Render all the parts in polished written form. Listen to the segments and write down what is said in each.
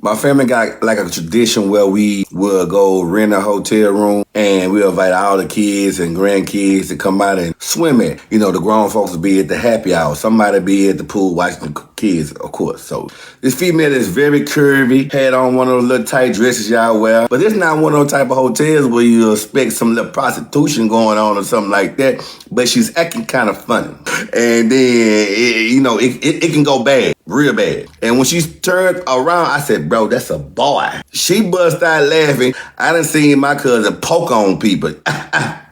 My family got like a tradition where we will go rent a hotel room and we'll invite all the kids and grandkids to come out and swim it. You know, the grown folks will be at the happy hour. Somebody be at the pool watching the kids, of course. So this female is very curvy, had on one of those little tight dresses y'all wear. But it's not one of those type of hotels where you expect some little prostitution going on or something like that. But she's acting kind of funny. And then, it can go bad. Real bad. And when she turned around, I said, bro, that's a boy. She bust out laughing. I done seen my cousin poke on people.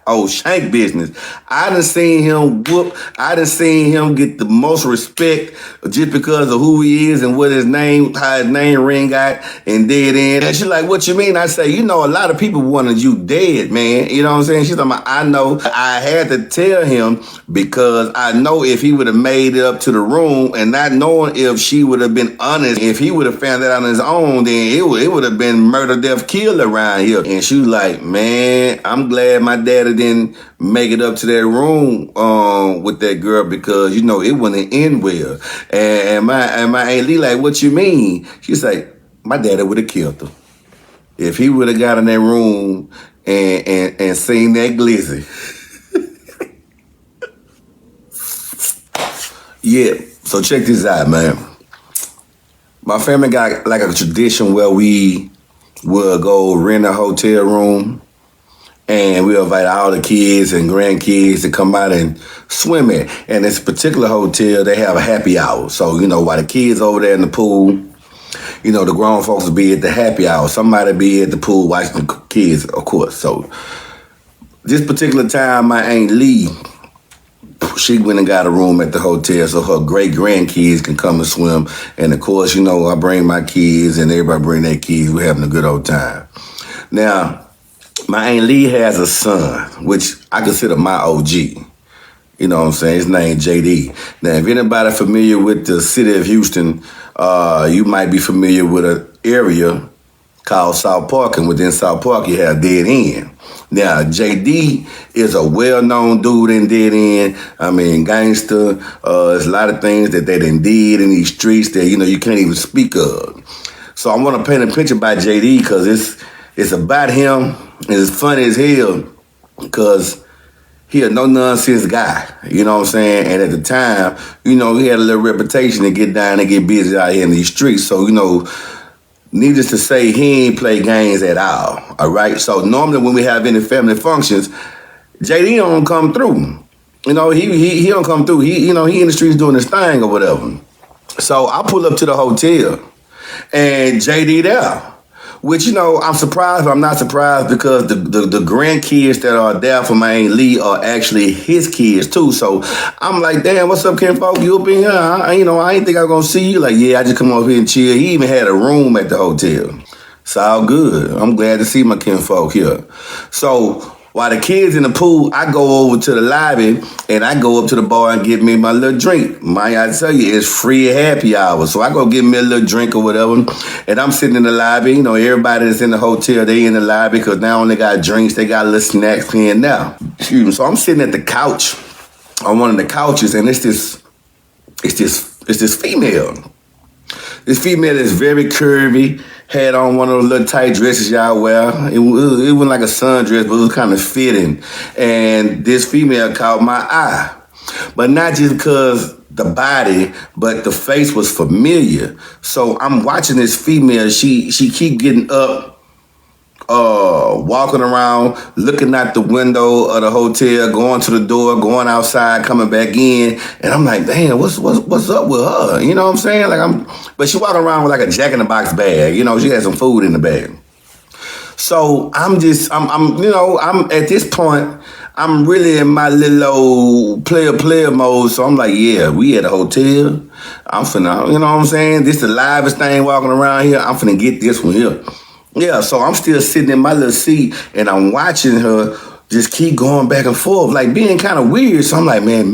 Oh, shank business. I done seen him whoop. I done seen him get the most respect just because of who he is and what his name, how his name ring got and dead end. And she's like, what you mean? I say, a lot of people wanted you dead, man. You know what I'm saying? She's like, I know. I had to tell him because I know if he would have made it up to the room and not knowing if she would have been honest, if he would have found that on his own, then it would have been murder, death, kill around here. And she was like, man, I'm glad my daddy didn't make it up to that room with that girl because, it wouldn't end well. And my Aunt Lee like, what you mean? She's like, my daddy would have killed her. If he would have got in that room and seen that glizzy. Yeah, so check this out, man. My family got like a tradition where we will go rent a hotel room and we'll invite all the kids and grandkids to come out and swim it. And this particular hotel, they have a happy hour. So, while the kids over there in the pool, the grown folks will be at the happy hour. Somebody be at the pool watching the kids, of course. So this particular time, my Aunt Lee, she went and got a room at the hotel so her great-grandkids can come and swim. And, of course, I bring my kids and everybody bring their kids. We're having a good old time. Now, my Aunt Lee has a son, which I consider my OG. You know what I'm saying? His name JD. Now, if anybody familiar with the city of Houston, you might be familiar with an area called South Park, and within South Park, you have Dead End. Now, JD is a well-known dude in Dead End. I mean, gangster. There's a lot of things that they done did in these streets that, you can't even speak of. So I want to paint a picture by JD because it's about him. It's funny as hell because he a no-nonsense guy, you know what I'm saying? And at the time, he had a little reputation to get down and get busy out here in these streets. So, needless to say, he ain't play games at all right? So normally when we have any family functions, JD don't come through. He don't come through. He in the streets doing his thing or whatever. So I pull up to the hotel and JD there. Which, I'm surprised, but I'm not surprised because the grandkids that are there for my Aunt Lee are actually his kids, too. So I'm like, damn, what's up, kinfolk? You up in here? I ain't think I was going to see you. Like, yeah, I just come up here and chill. He even had a room at the hotel. It's all good. I'm glad to see my kinfolk here. So while the kids in the pool, I go over to the lobby and I go up to the bar and get me my little drink. I tell you, it's free happy hour. So I go get me a little drink or whatever. And I'm sitting in the lobby. Everybody that's in the hotel, they in the lobby because now only got drinks. They got little snacks here and now. So I'm sitting at the couch on one of the couches and it's this female. This female is very curvy, had on one of those little tight dresses y'all wear. It wasn't like a sundress, but it was kind of fitting. And this female caught my eye. But not just because the body, but the face was familiar. So I'm watching this female, she keep getting up, walking around, looking out the window of the hotel, going to the door, going outside, coming back in, and I'm like, damn, what's up with her? You know what I'm saying? But she walking around with like a Jack-in-the-Box bag. She had some food in the bag. So I'm at this point, I'm really in my little old player mode. So I'm like, yeah, we at a hotel. I'm finna, you know what I'm saying? This the livest thing walking around here. I'm finna get this one here. Yeah, so I'm still sitting in my little seat and I'm watching her just keep going back and forth, like being kind of weird. So I'm like, man,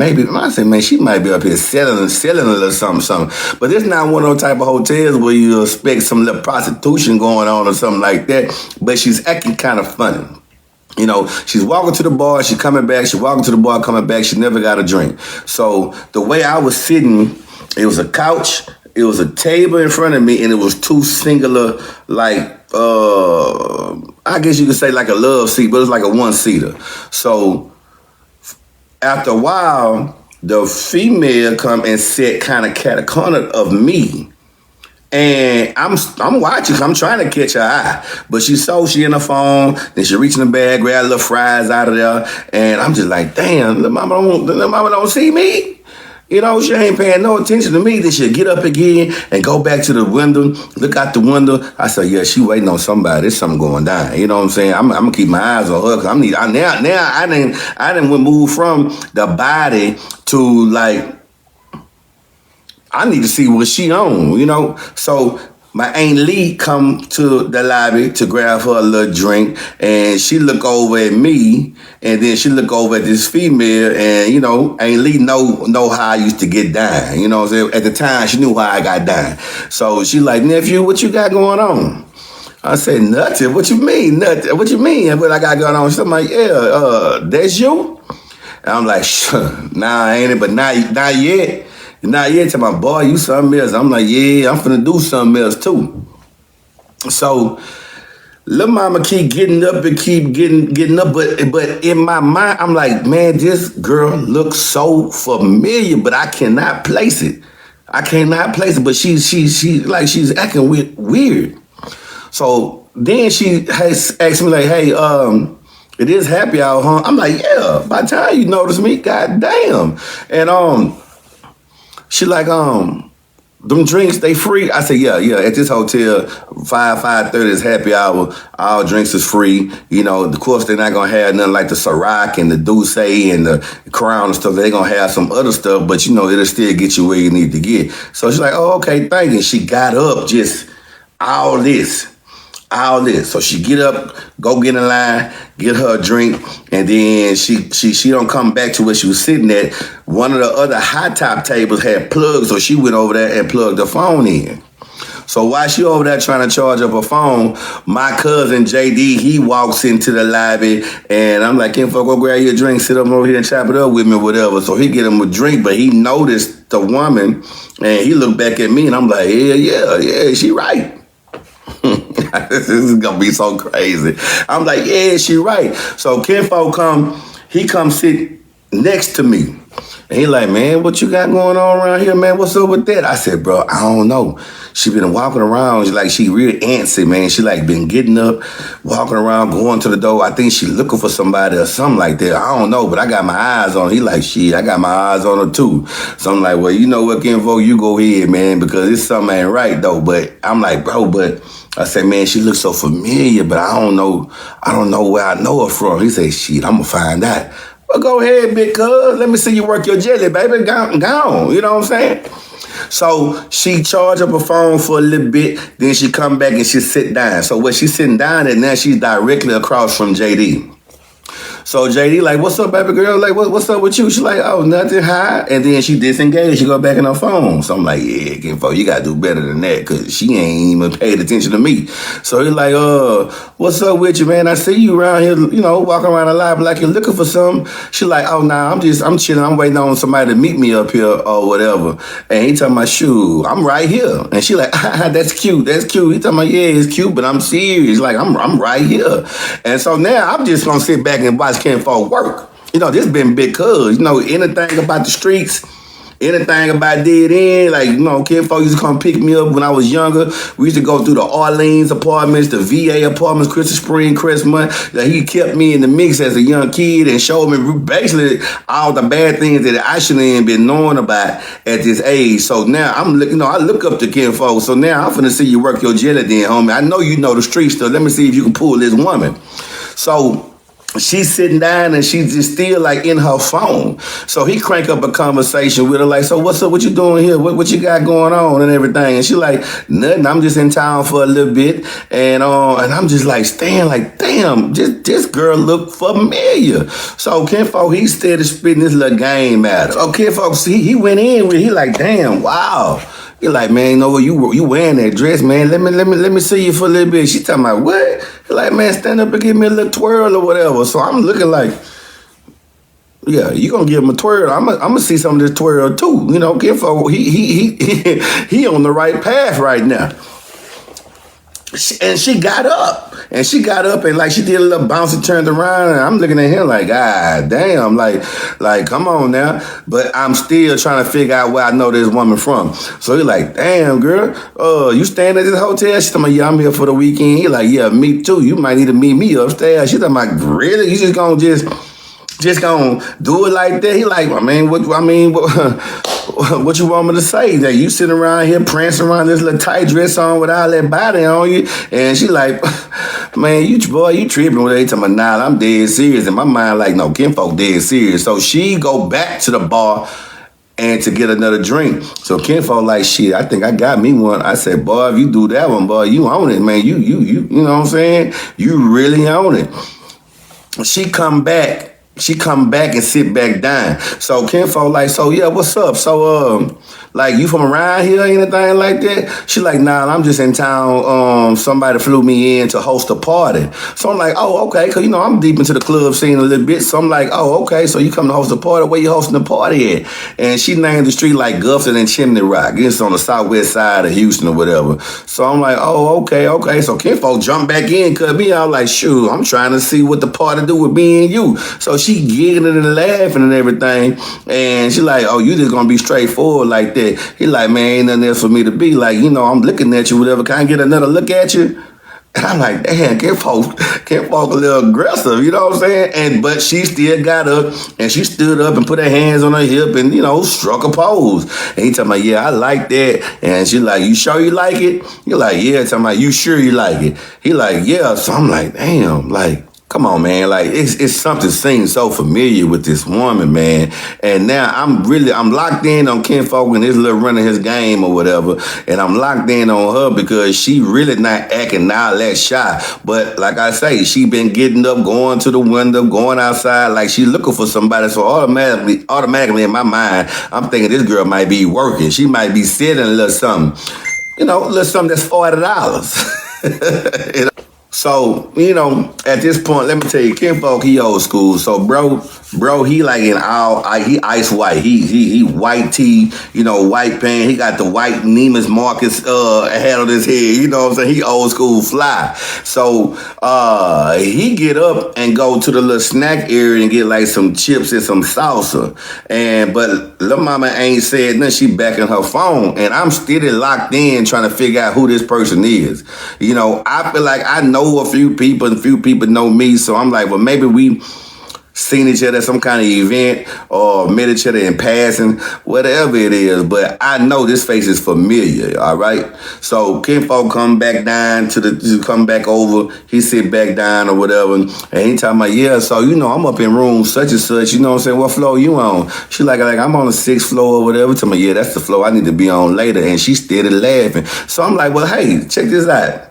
she might be up here selling a little something. But it's not one of those type of hotels where you expect some little prostitution going on or something like that. But she's acting kind of funny. She's walking to the bar, she's coming back, she's walking to the bar, coming back, she never got a drink. So the way I was sitting, it was a couch, it was a table in front of me, and it was two singular, like, I guess you could say like a love seat, but it was like a one-seater. So after a while, the female come and sit kind of cat a corner of me. And I'm watching, I'm trying to catch her eye. But she in her phone, then she reach in the bag, grab a little fries out of there, and I'm just like, damn, the mama don't see me. You know, she ain't paying no attention to me. Then she'll get up again and go back to the window, look out the window. I said, yeah, she waiting on somebody. There's something going down. You know what I'm saying? I'm gonna keep my eyes on her because I didn't move from the body to like, I need to see what she on, you know? So my Aunt Lee come to the lobby to grab her a little drink, and she look over at me, and then she look over at this female, and, you know, Aunt Lee know how I used to get down. You know what I'm saying? At the time, she knew how I got down. So she like, nephew, what you got going on? I said, nothing. What you mean, nothing? What you mean, what I got going on? She's like, yeah, that's you? And I'm like, sure, nah, ain't it? But not yet. Not yet. To my boy, you something else. I'm like, yeah, I'm finna do something else too. So, little mama keep getting up and keep getting up, but in my mind, I'm like, man, this girl looks so familiar, but I cannot place it. I cannot place it, but she's acting weird. So then she has asked me like, hey, it is happy hour, huh? I'm like, yeah. By the time you notice me, goddamn. And she like, them drinks, they free? I said, yeah. At this hotel, 5:30 is happy hour. All drinks is free. You know, of course, they're not going to have nothing like the Ciroc and the Douce and the Crown and stuff. They're going to have some other stuff, but, you know, it'll still get you where you need to get. So she's like, oh, okay, thank you. She got up, just all this. So she get up, go get in line, get her a drink, and then she don't come back to where she was sitting at. One of the other high top tables had plugs, so she went over there and plugged her phone in. So while she over there trying to charge up her phone, my cousin JD, he walks into the lobby, and I'm like, "Can't fuck, go grab your drink, sit up over here and chop it up with me, or whatever." So he get him a drink, but he noticed the woman, and he looked back at me, and I'm like, yeah, she right. This is gonna be so crazy. I'm like, yeah, she right. So Kinfolk come sit next to me. And he like, man, what you got going on around here, man? What's up with that? I said, bro, I don't know. She been walking around, like she really antsy, man. She like been getting up, walking around, going to the door. I think she looking for somebody or something like that. I don't know, but I got my eyes on her. He like, shit, I got my eyes on her too. So I'm like, well, you know what, Kinfolk, you go ahead, man, because this something ain't right though. But I'm like, bro, but I said, man, she looks so familiar, but I don't know where I know her from. He said, shit, I'm gonna find out. Well, go ahead, big cuz. Let me see you work your jelly, baby. Gone. You know what I'm saying? So she charged up her phone for a little bit, then she come back and she sit down. So where she's sitting down at now, she's directly across from JD. So JD like, what's up, baby girl? Like, what's up with you? She like, oh, nothing, hi. And then she disengaged. She go back in her phone. So I'm like, yeah, Kinfolk, you gotta do better than that, because she ain't even paid attention to me. So he's like, what's up with you, man? I see you around here, you know, walking around the lobby like you're looking for something. She like, oh, nah, I'm chilling. I'm waiting on somebody to meet me up here or whatever. And he talking about, shoot, I'm right here. And she like, that's cute. He talking about, yeah, it's cute, but I'm serious. Like, I'm right here. And so now I'm just gonna sit back and watch Kinfolk work. You know, this been big cuz. You know, anything about the streets, anything about dead end, like, you know, Kinfolk used to come pick me up when I was younger. We used to go through the Orleans apartments, the VA apartments, Crystal Spring, Crestmont. Like, he kept me in the mix as a young kid and showed me basically all the bad things that I shouldn't even been knowing about at this age. So now I look up to Kinfolk. So now I'm finna see you work your jelly then, homie. I know you know the streets, so let me see if you can pull this woman. So she's sitting down and she's just still like in her phone. So he crank up a conversation with her like, so what's up, what you doing here? What you got going on and everything? And she like, nothing, I'm just in town for a little bit. And I'm just like staying like, damn, this girl look familiar. So Kinfolk, he started spitting this little game at her. So Kinfolk, he went in with, he like, damn, wow. He like, man, you know what, you wearing that dress, man. Let me see you for a little bit. She talking about, what? He like, man, stand up and give me a little twirl or whatever. So I'm looking like, Yeah, you gonna give him a twirl. I'm gonna see some of this twirl too. You know, Kinfolk, he on the right path right now. And she got up. And she got up and like she did a little bounce and turned around. And I'm looking at him like, God damn, like come on now. But I'm still trying to figure out where I know this woman from. So he like, damn, girl, you staying at this hotel? She talking about, yeah, I'm here for the weekend. He like, yeah, me too. You might need to meet me upstairs. She talking about, really? You just gonna do it like that? He like, what you want me to say? That you sitting around here prancing around this little tight dress on with all that body on you? And she like, man, you tripping with it. Talking about, nah, I'm dead serious. In my mind, like, no, Kinfolk dead serious. So she go back to the bar and to get another drink. So Kinfolk like, shit, I think I got me one. I said, boy, if you do that one, boy, you own it, man. You know what I'm saying? You really own it. She come back and sit back down. So Kinfolk like, so yeah, what's up? So like, you from around here or anything like that? She like, nah, I'm just in town. Somebody flew me in to host a party. So I'm like, oh, okay, cause you know I'm deep into the club scene a little bit. So I'm like, oh, okay, so you come to host a party? Where you hosting the party at? And she named the street like Gulfton and Chimney Rock. It's on the southwest side of Houston or whatever. So I'm like, oh, okay. So Kinfolk jumped back in, cause me, I was like, shoot, I'm trying to see what the party do with me and you. So she giggling and laughing and everything. And she like, oh, you just gonna be straightforward like that? He like, man, ain't nothing else for me to be. Like, you know, I'm looking at you, whatever. Can I get another look at you? And I'm like, damn, Kinfolk a little aggressive, you know what I'm saying? But she still got up and she stood up and put her hands on her hip and, you know, struck a pose. And he talking about, yeah, I like that. And she like, you sure you like it? You're like, yeah. Talking about, you sure you like it? He like, yeah. So I'm like, damn, like, come on, man. Like, it's something seems so familiar with this woman, man. And now I'm locked in on Kinfolk and his little running his game or whatever. And I'm locked in on her because she really not acting all that shy. But like I say, she been getting up, going to the window, going outside like she looking for somebody. So automatically in my mind, I'm thinking this girl might be working. She might be sitting a little something. You know, a little something that's $40. You know? So, you know, at this point, let me tell you, Kinfolk, he old school. So, bro, he like he ice white. He white tee, you know, white pants. He got the white Neiman's Marcus hat on his head. You know what I'm saying? He old school fly. So, he get up and go to the little snack area and get like some chips and some salsa. But little mama ain't said nothing. She back in her phone. And I'm still locked in trying to figure out who this person is. You know, I feel like I know a few people and few people know me. So I'm like, well, maybe we seen each other at some kind of event or met each other in passing, whatever it is. But I know this face is familiar, all right? So Kinfolk come back over. He sit back down or whatever. And he talking about, yeah, so, you know, I'm up in room such and such. You know what I'm saying? What floor you on? She like I'm on the 6th floor or whatever. Tell me, yeah, that's the floor I need to be on later. And she started laughing. So I'm like, well, hey, check this out.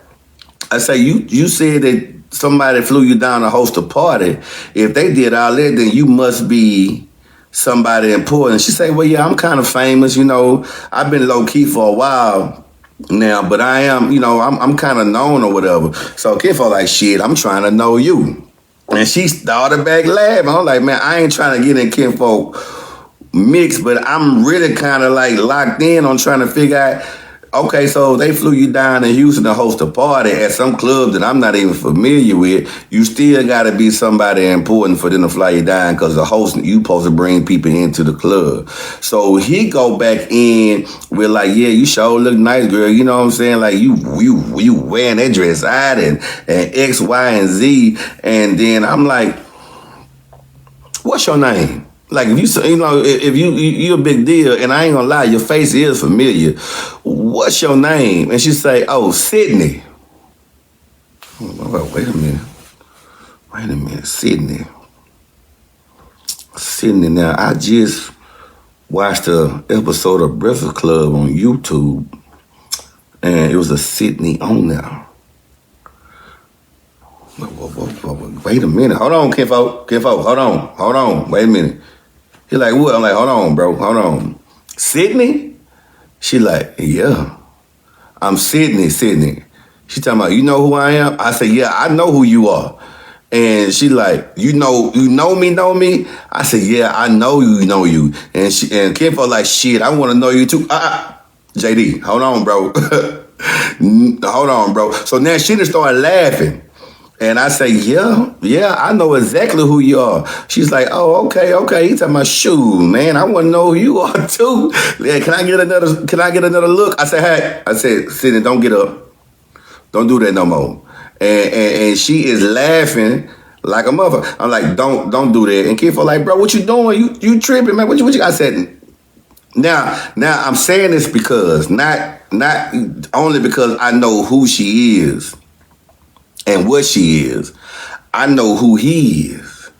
I say, you said that somebody flew you down to host a party. If they did all that, then you must be somebody important. She say, well, yeah, I'm kind of famous. You know, I've been low-key for a while now, but I am, you know, I'm kind of known or whatever. So Kinfolk like, shit, I'm trying to know you. And she started back laughing. I'm like, man, I ain't trying to get in Kinfolk mix, but I'm really kind of like locked in on trying to figure out, okay, so they flew you down to Houston to host a party at some club that I'm not even familiar with. You still got to be somebody important for them to fly you down because the host, you supposed to bring people into the club. So he go back in with like, yeah, you sure look nice, girl. You know what I'm saying? Like you wearing that dress out and X, Y, and Z. And then I'm like, what's your name? Like if you a big deal, and I ain't gonna lie, your face is familiar. What's your name? And she say, oh, Sidney. Wait a minute, Sidney. Now I just watched an episode of Breakfast Club on YouTube, and it was a Sidney on there. Wait a minute, hold on, Kinfolk, hold on, wait a minute. He like, what? I'm like, hold on, bro, hold on. Sidney? She like, yeah, I'm Sidney. She talking about, you know who I am? I say, yeah, I know who you are. And she like, you know me? I said, yeah, I know you. And Kim felt like, shit, I want to know you too. JD, hold on, bro. Hold on, bro. So now she just started laughing. And I say, yeah, I know exactly who you are. She's like, oh, okay. He's talking about, shoot, man, I want to know who you are too. Yeah, can I get another look? I said, Sidney, don't get up. Don't do that no more. And she is laughing like a mother. I'm like, don't do that. And Kid felt like, bro, what you doing? You tripping, man. What you got? I said, now I'm saying this because not only because I know who she is and what she is. I know who he is.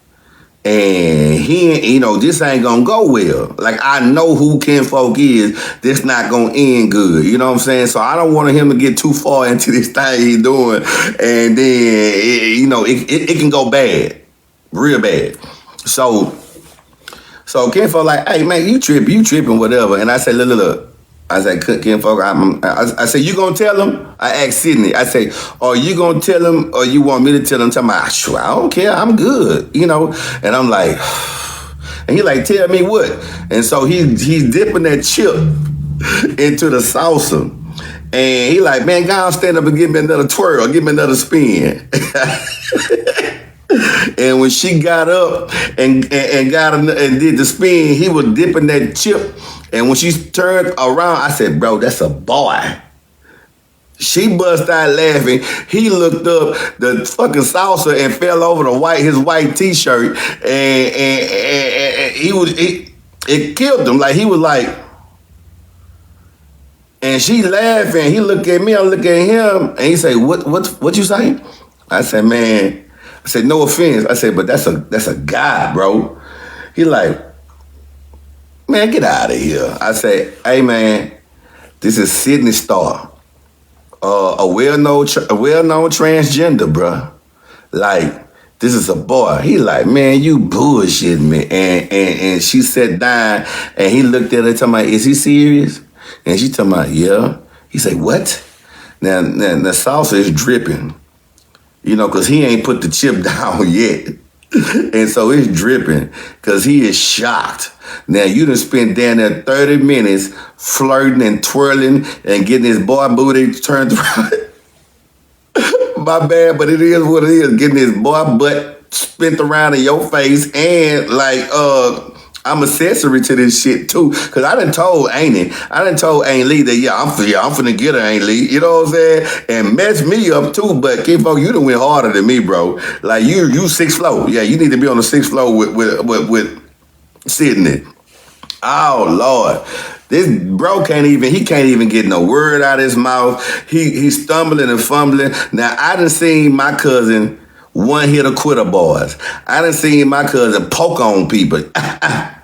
And he, this ain't gonna go well. Like, I know who Kinfolk is. This not gonna end good. You know what I'm saying? So I don't want him to get too far into this thing he's doing, and then it can go bad, real bad. So Kinfolk like, hey man, you tripping, whatever. And I said, look. I said, Kinfolk, I said, you gonna tell him? I asked Sidney. I say, are you gonna tell him, or you want me to tell him? Tell me, sure, I don't care. I'm good, And I'm like, and he like, tell me what? And so he's dipping that chip into the salsa, and he like, man, go on, stand up and give me another twirl, give me another spin. And when she got up and did the spin, he was dipping that chip. And when she turned around, I said, bro, that's a boy. She bust out laughing. He looked up the fucking salsa and fell over his white t-shirt. And it killed him. Like, he was like, and she laughing. He looked at me, I look at him, and he say, what you saying? I said, man, no offense. I said, but that's a guy, bro. He like, man, get out of here. I say, hey man, this is Sidney Starr, a well-known transgender, bruh. Like, this is a boy. He like, man, you bullshitting me. And she sat down and he looked at her talking about, is he serious? And she talking about, yeah. He say, what? Now the salsa is dripping, because he ain't put the chip down yet. And so it's dripping because he is shocked. Now, you done spent down there 30 minutes flirting and twirling and getting his boy booty turned around. My bad, but it is what it is. Getting his boy butt spent around in your face, and like, I'm accessory to this shit too. Cause I done told Ain't Lee that, I'm finna get her, Ain't Lee. You know what I'm saying? And mess me up too, but Kinfolk, you done went harder than me, bro. Like, you 6th floor. Yeah, you need to be on the 6th floor with Sidney. Oh Lord. This bro can't even get no word out of his mouth. He's stumbling and fumbling. Now, I done seen my cousin one-hitter quitter boys. I done seen my cousin poke on people.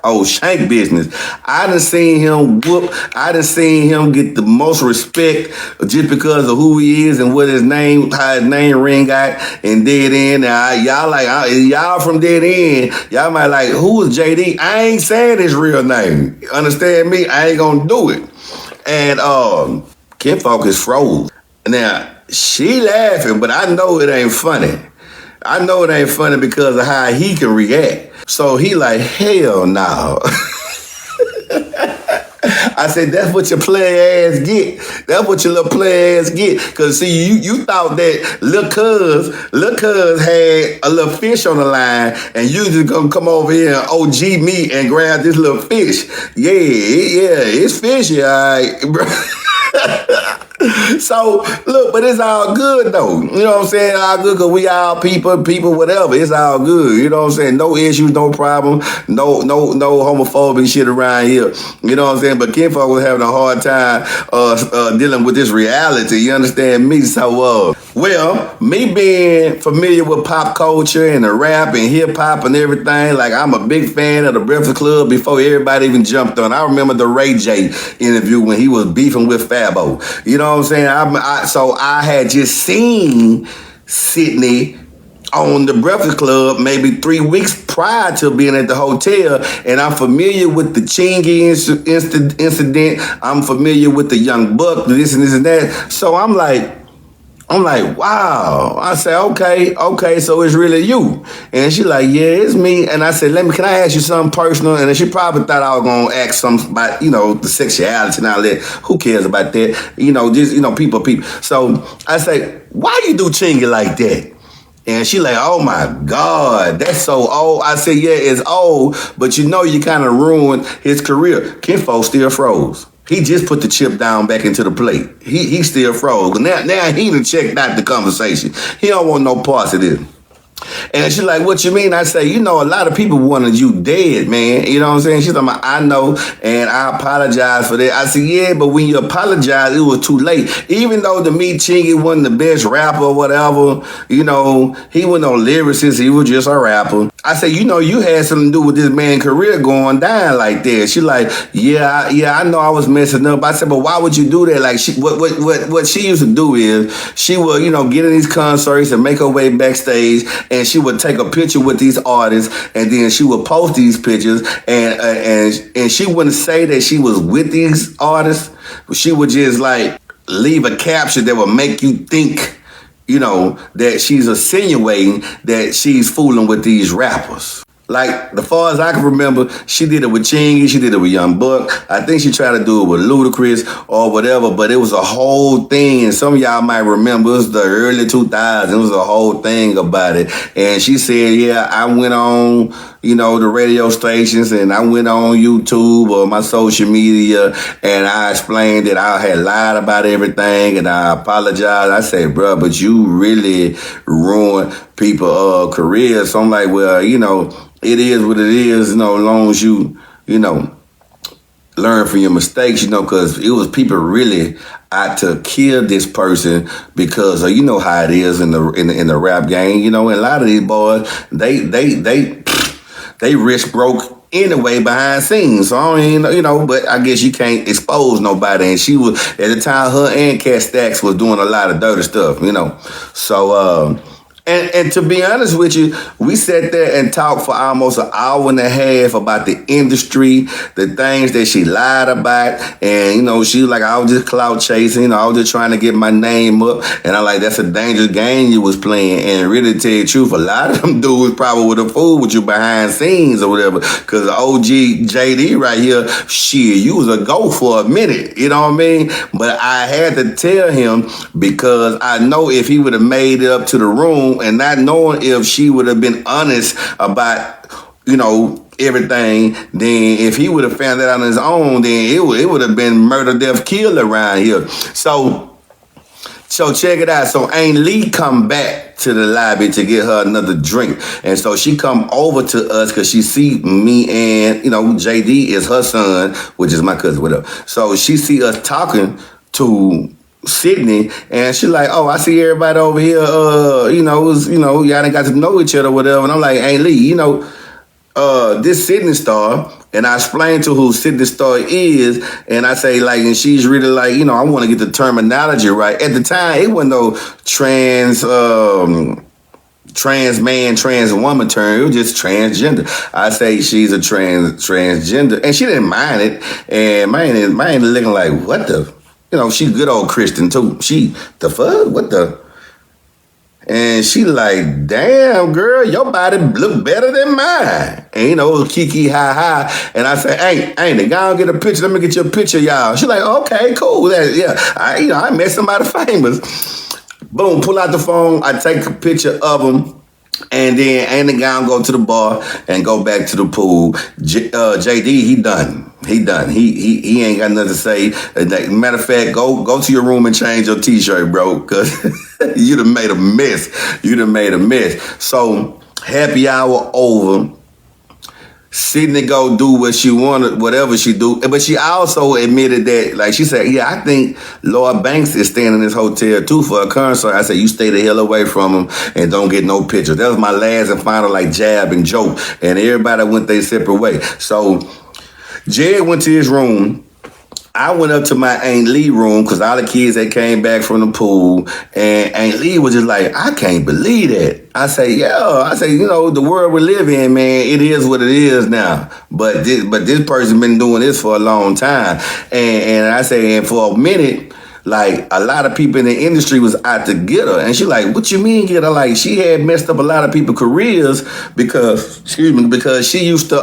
Oh, shank business. I done seen him whoop. I done seen him get the most respect just because of who he is and what how his name ring out and dead end. Now, y'all from dead end, y'all might like, who is JD? I ain't saying his real name. Understand me? I ain't gonna do it. And Kinfolk is froze. Now, she laughing, but I know it ain't funny. I know it ain't funny because of how he can react. So he like, hell no. I said, that's what your play ass get. That's what your little play ass get. Cause see, you thought that Lil' Cuz had a little fish on the line and you just gonna come over here and OG me and grab this little fish. Yeah, it's fishy, all right, bro. So, look, but it's all good, though. You know what I'm saying? All good, because we all people, whatever. It's all good. You know what I'm saying? No issues, no problem. No homophobic shit around here. You know what I'm saying? But Kinfolk was having a hard time dealing with this reality. You understand me? So, well, me being familiar with pop culture and the rap and hip-hop and everything, like, I'm a big fan of the Breakfast Club before everybody even jumped on. I remember the Ray J interview when he was beefing with Fabo. You know what I'm saying? So I had just seen Sidney on the Breakfast Club maybe 3 weeks prior to being at the hotel, and I'm familiar with the Chingy incident. I'm familiar with the Young Buck, this and that. So I'm like, I'm like, wow. I say, okay, so it's really you. And she like, yeah, it's me. And I said, can I ask you something personal? And then she probably thought I was gonna ask something about, the sexuality and all that. Who cares about that? People. So I say, why you do Chingy like that? And she like, oh my God, that's so old. I said, yeah, it's old, but you kind of ruined his career. Kinfolk still froze. He just put the chip down back into the plate. He still froze. Now he done checked out the conversation. He don't want no parts of this. And she's like, what you mean? I say, a lot of people wanted you dead, man. You know what I'm saying? She's like, I know, and I apologize for that. I said, yeah, but when you apologize, it was too late. Even though the Me Chingy wasn't the best rapper or whatever, he wasn't no lyricist, he was just a rapper. I said, you had something to do with this man's career going down like that. She like, yeah, I know I was messing up. I said, but why would you do that? Like, what she used to do is she would, get in these concerts and make her way backstage, and she would take a picture with these artists, and then she would post these pictures, and she wouldn't say that she was with these artists, but she would just like leave a caption that would make you think, that she's insinuating that she's fooling with these rappers. Like, as far as I can remember, she did it with Chingy, she did it with Young Buck. I think she tried to do it with Ludacris or whatever, but it was a whole thing. And some of y'all might remember, it was the early 2000s. It was a whole thing about it. And she said, yeah, I went on, the radio stations, and I went on YouTube or my social media, and I explained that I had lied about everything, and I apologized. I said, bro, but you really ruined people's careers. So I'm like, well, it is what it is, as long as you, learn from your mistakes, because it was people really out to kill this person because of, how it is in the rap game, and a lot of these boys, they risk broke anyway behind scenes. So I don't even, but I guess you can't expose nobody. And she was, at the time, her and Cat Stacks was doing a lot of dirty stuff, So, And to be honest with you, we sat there and talked for almost an hour and a half about the industry, the things that she lied about. And, she was like, I was just clout chasing. I was just trying to get my name up. And I'm like, that's a dangerous game you was playing. And really to tell you the truth, a lot of them dudes probably would have fooled with you behind scenes or whatever. Because the OG JD right here, shit, you was a go for a minute. You know what I mean? But I had to tell him because I know if he would have made it up to the room, and not knowing if she would have been honest about, everything, then if he would have found that on his own, then it would have been murder, death, kill around here. So check it out. So Aunt Lee come back to the lobby to get her another drink. And so she come over to us because she see me and, JD is her son, which is my cousin, whatever. So she see us talking to Sidney, and she like, oh, I see everybody over here, y'all done got to know each other, whatever. And I'm like, hey, Lee, this Sidney Starr, and I explained to who Sidney Starr is, and I say, like, and she's really like, I want to get the terminology right. At the time, it wasn't no trans man, trans woman term. It was just transgender. I say she's a transgender, and she didn't mind it. And man looking like, what the? She's good old Christian too. She, the fuck? What the? And she like, damn, girl, your body look better than mine. And, it was kiki, ha. And I say, ain't go get a picture. Let me get you a picture, y'all. She like, okay, cool. I met somebody famous. Boom, pull out the phone. I take a picture of him. And then ain't the guy go to the bar and go back to the pool. JD, he done. He ain't got nothing to say. Matter of fact, go to your room and change your t-shirt, bro, because you done made a mess. So happy hour over. Sidney go do what she wanted, whatever she do. But she also admitted that, like she said, yeah, I think Lloyd Banks is staying in this hotel too for a concert. I said, you stay the hell away from him and don't get no pictures. That was my last and final like jab and joke. And everybody went their separate way. So Jed went to his room. I went up to my Aunt Lee room because all the kids that came back from the pool, and Aunt Lee was just like, I can't believe that. I say, the world we live in, man, it is what it is now. But this person been doing this for a long time. And I say, and for a minute, like a lot of people in the industry was out to get her. And she like, what you mean get her? Like she had messed up a lot of people's careers because she used to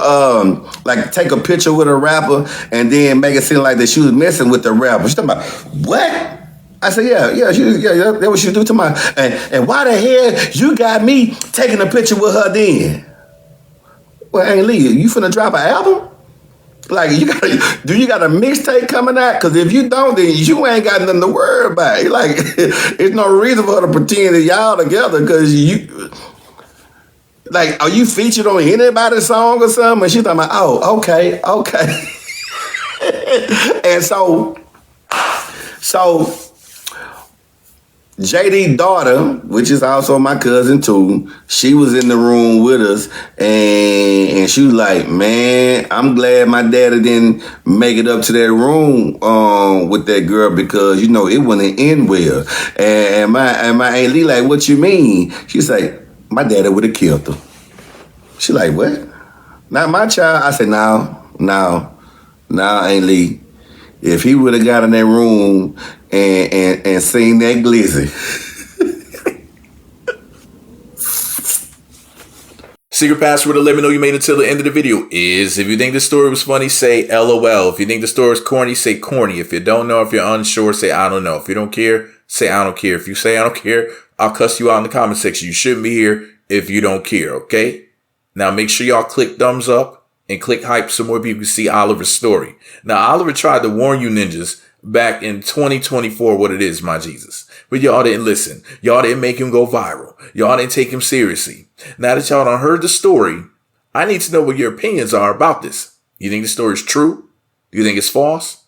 like take a picture with a rapper and then make it seem like that she was messing with the rapper. She's talking about, what? I said, that's what she do to my, and why the hell you got me taking a picture with her then? Well, Aunt Lee, you finna drop an album? Like, do you got a mixtape coming out? Because if you don't, then you ain't got nothing to worry about. Like, it's no reason for her to pretend that y'all together because you, like, are you featured on anybody's song or something? And she's talking about, oh, okay. And so JD's daughter, which is also my cousin too, she was in the room with us, and she was like, man, I'm glad my daddy didn't make it up to that room with that girl because, you know, it wouldn't end well. And my Aunt Lee like, what you mean? She's like, my daddy would have killed her. She like, what? Not my child? I said, no, Aunt Lee. If he would have got in that room and seen that glizzy. Secret password to let me know you made it till the end of the video is, if you think the story was funny, say LOL. If you think the story is corny, say corny. If you don't know, if you're unsure, say I don't know. If you don't care, say I don't care. If you say I don't care, I'll cuss you out in the comment section. You shouldn't be here if you don't care, okay? Now make sure y'all click thumbs up and click hype so more people can see Oliver's story. Now, Oliver tried to warn you ninjas back in 2024 what it is, my Jesus. But y'all didn't listen. Y'all didn't make him go viral. Y'all didn't take him seriously. Now that y'all done heard the story, I need to know what your opinions are about this. You think the story is true? Do you think it's false?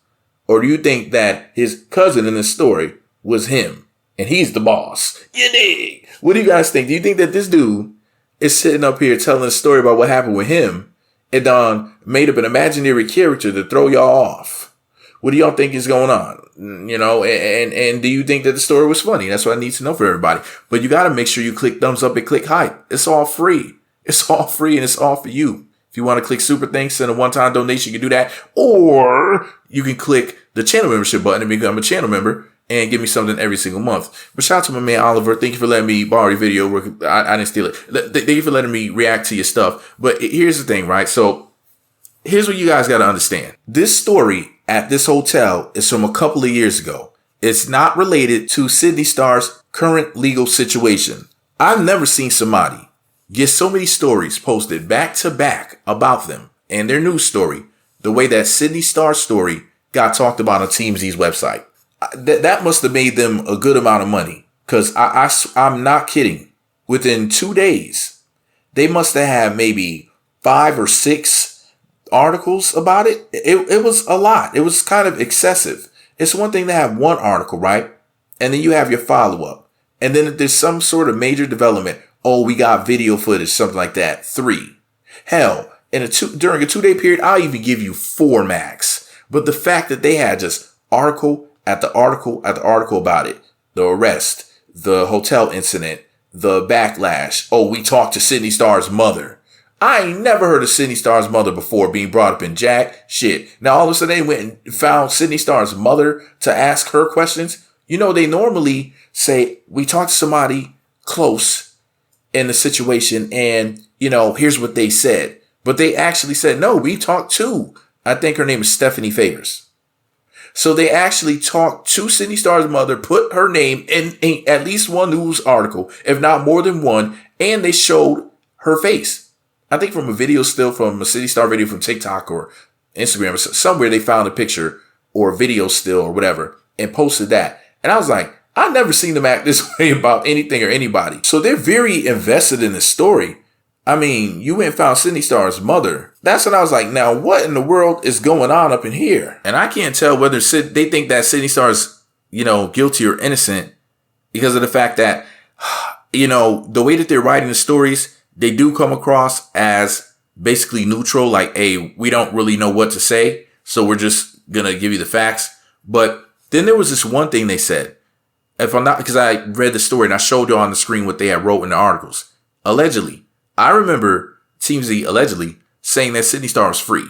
Or do you think that his cousin in the story was him and he's the boss? You dig? What do you guys think? Do you think that this dude is sitting up here telling a story about what happened with him and made up an imaginary character to throw y'all off? What do y'all think is going on? You know, and do you think that the story was funny? That's what I need to know for everybody. But you got to make sure you click thumbs up and click hype. It's all free. It's all free and it's all for you. If you want to click super thanks, send a one-time donation, you can do that. Or you can click the channel membership button and become a channel member and give me something every single month. But shout out to my man Oliver. Thank you for letting me borrow your video. I didn't steal it. Thank you for letting me react to your stuff. But here's the thing, right? So here's what you guys got to understand. This story at this hotel is from a couple of years ago. It's not related to Sidney Starr's current legal situation. I've never seen somebody get so many stories posted back to back about them and their news story the way that Sidney Starr's story got talked about on TMZ's website. That must have made them a good amount of money, because I'm not kidding. Within 2 days, they must have had maybe 5 or 6 articles about it. It was a lot. It was kind of excessive. It's one thing to have one article, right? And then you have your follow-up. And then if there's some sort of major development, oh, we got video footage, something like that, 3. Hell, during a 2-day period, I'll even give you 4 max. But the fact that they had just article after article after article about it, the arrest, the hotel incident, the backlash. Oh, we talked to Sidney Starr's mother. I ain't never heard of Sidney Starr's mother before being brought up in jack shit. Now, all of a sudden, they went and found Sidney Starr's mother to ask her questions. You know, they normally say, we talked to somebody close in the situation and, you know, here's what they said. But they actually said, no, we talked to, I think her name is Stephanie Favors. So they actually talked to Sidney Starr's mother, put her name in at least one news article, if not more than one, and they showed her face. I think from a video still from a Sidney Starr video from TikTok or Instagram or somewhere, they found a picture or a video still or whatever and posted that. And I was like, I've never seen them act this way about anything or anybody. So they're very invested in the story. I mean, you went and found Sidney Starr's mother. That's when I was like, now what in the world is going on up in here? And I can't tell whether they think that Sidney Starr's, you know, guilty or innocent because of the fact that, you know, the way that they're writing the stories, they do come across as basically neutral. Like, hey, we don't really know what to say, so we're just going to give you the facts. But then there was this one thing they said. If I'm not, because I read the story and I showed you on the screen what they had wrote in the articles. Allegedly. I remember TMZ allegedly saying that Sidney Starr was free,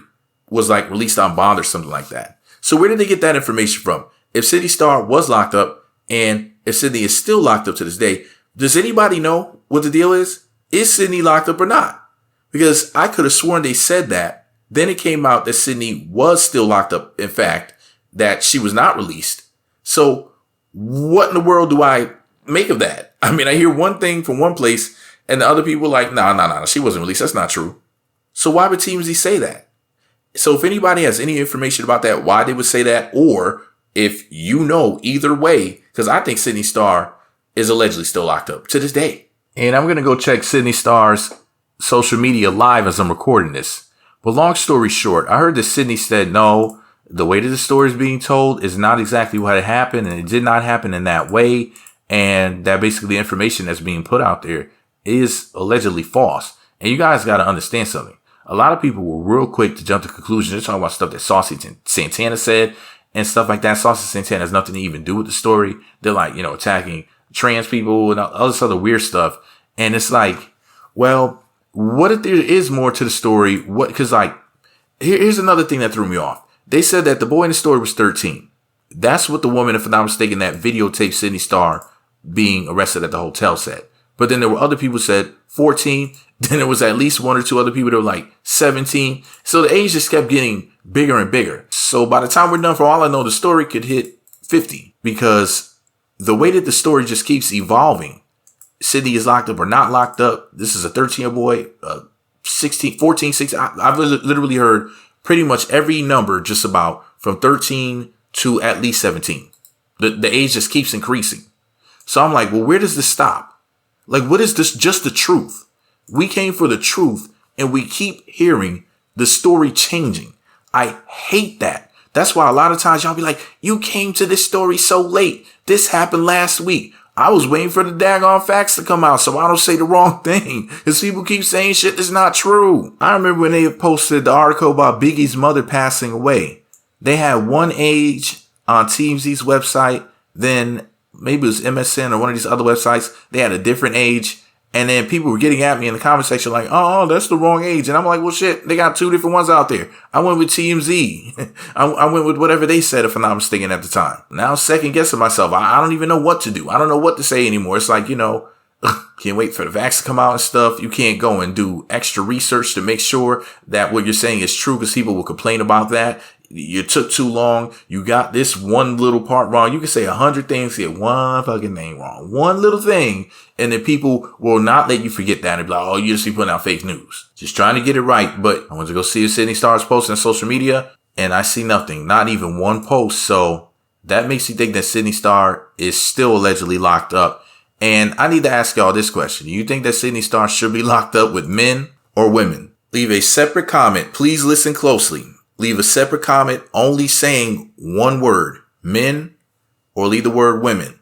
was like released on bond or something like that. So where did they get that information from? if Sidney Starr was locked up and if Sidney is still locked up to this day, does anybody know what the deal is? Is Sidney locked up or not? Because I could have sworn they said that. Then it came out that Sidney was still locked up. In fact, that she was not released. So what in the world do I make of that? I mean, I hear one thing from one place and the other people like, nah, she wasn't released. That's not true. So why would TMZ say that? So if anybody has any information about that, why they would say that, or if you know either way, because I think Sidney Starr is allegedly still locked up to this day. And I'm going to go check Sidney Starr's social media live as I'm recording this. But long story short, I heard that Sidney said, no, the way that the story is being told is not exactly what had happened, and it did not happen in that way. And that basically the information that's being put out there is allegedly false. And you guys got to understand something. A lot of people were real quick to jump to conclusions. They're talking about stuff that Saucy Santana said and stuff like that. Saucy Santana has nothing to even do with the story. They're like, attacking trans people and all this other weird stuff. And it's like, well, what if there is more to the story? Because here's another thing that threw me off. They said that the boy in the story was 13. That's what the woman, if I'm not mistaken, that videotaped Sidney Starr being arrested at the hotel said. But then there were other people who said 14. Then there was at least one or two other people that were like 17. So the age just kept getting bigger and bigger. So by the time we're done, for all I know, the story could hit 50 because the way that the story just keeps evolving. Sidney is locked up or not locked up. This is a 13-year boy, 16, 14, 16. I've literally heard pretty much every number just about from 13 to at least 17. The age just keeps increasing. So I'm like, well, where does this stop? Like, what is this? Just the truth. We came for the truth and we keep hearing the story changing. I hate that. That's why a lot of times y'all be like, you came to this story so late. This happened last week. I was waiting for the daggone facts to come out so I don't say the wrong thing. Because people keep saying shit that's not true. I remember when they posted the article about Biggie's mother passing away. They had one age on TMZ's website. Then maybe it was MSN or one of these other websites. They had a different age. And then people were getting at me in the comment section like, oh, that's the wrong age. And I'm like, well, shit, they got two different ones out there. I went with TMZ. I went with whatever they said, if I'm not mistaken, at the time. Now I'm second guessing myself. I don't even know what to do. I don't know what to say anymore. It's like, can't wait for the vaccine to come out and stuff. You can't go and do extra research to make sure that what you're saying is true because people will complain about that. You took too long. You got this one little part wrong. You can say 100 things, get one fucking thing wrong. One little thing. And then people will not let you forget that. And be like, oh, you just be putting out fake news. Just trying to get it right. But I went to go see if Sidney Starr's posting on social media and I see nothing. Not even one post. So that makes you think that Sidney Starr is still allegedly locked up. And I need to ask y'all this question. Do you think that Sidney Starr should be locked up with men or women? Leave a separate comment. Please listen closely. Leave a separate comment only saying one word, men, or leave the word women.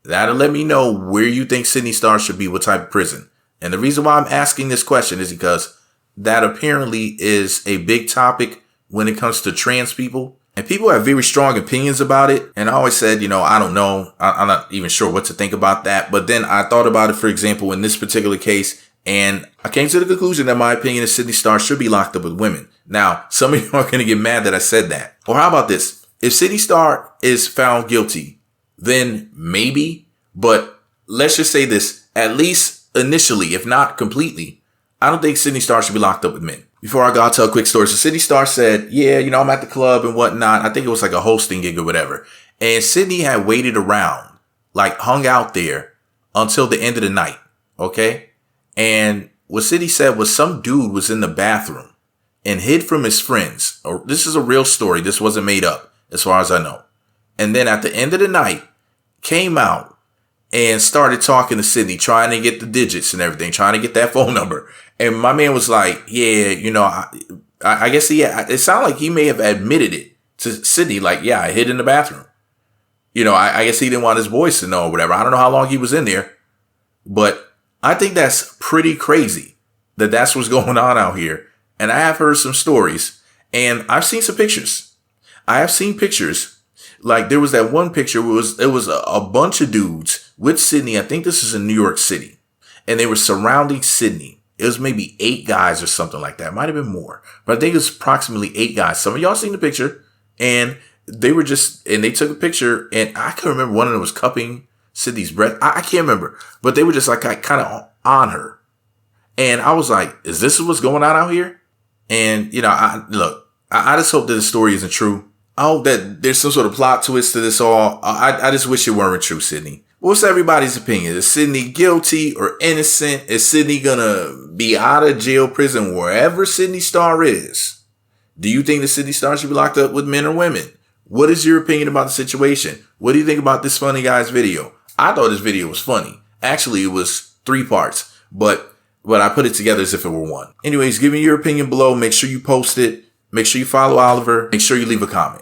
That'll let me know where you think Sidney Starr should be, what type of prison. And the reason why I'm asking this question is because that apparently is a big topic when it comes to trans people. And people have very strong opinions about it. And I always said, I don't know. I'm not even sure what to think about that. But then I thought about it, for example, in this particular case. And I came to the conclusion that my opinion is Sidney Starr should be locked up with women. Now, some of you are going to get mad that I said that. Or how about this? If Sidney Starr is found guilty, then maybe. But let's just say this, at least initially, if not completely, I don't think Sidney Starr should be locked up with men. Before I go, I'll tell a quick story. So Sidney Starr said, yeah, I'm at the club and whatnot. I think it was like a hosting gig or whatever. And Sidney had waited around, like hung out there until the end of the night. Okay. And what Sidney said was some dude was in the bathroom and hid from his friends. Or this is a real story. This wasn't made up as far as I know. And then at the end of the night came out and started talking to Sidney, trying to get the digits and everything, trying to get that phone number. And my man was like, yeah, I guess it sounded like he may have admitted it to Sidney. Like, yeah, I hid in the bathroom. I guess he didn't want his boys to know or whatever. I don't know how long he was in there, but I think that's pretty crazy that that's what's going on out here. And I have heard some stories and I've seen some pictures. I have seen pictures. Like there was that one picture where it was a bunch of dudes with Sidney. I think this is in New York City and they were surrounding Sidney. It was maybe 8 guys or something like that. It might have been more, but I think it was approximately 8 guys. Some of y'all seen the picture and they were just, and they took a picture, and I can remember one of them was cupping Sidney's breast. I can't remember, but they were just like kind of on her. And I was like, is this what's going on out here? And, you know, I just hope that the story isn't true. I hope that there's some sort of plot twist to this all. I just wish it weren't true, Sidney. What's everybody's opinion? Is Sidney guilty or innocent? Is Sidney gonna be out of jail, prison, wherever Sidney Starr is? Do you think that Sidney Starr should be locked up with men or women? What is your opinion about the situation? What do you think about this funny guy's video? I thought this video was funny. Actually, it was 3 parts, but I put it together as if it were one. Anyways, give me your opinion below. Make sure you post it. Make sure you follow Oliver. Make sure you leave a comment.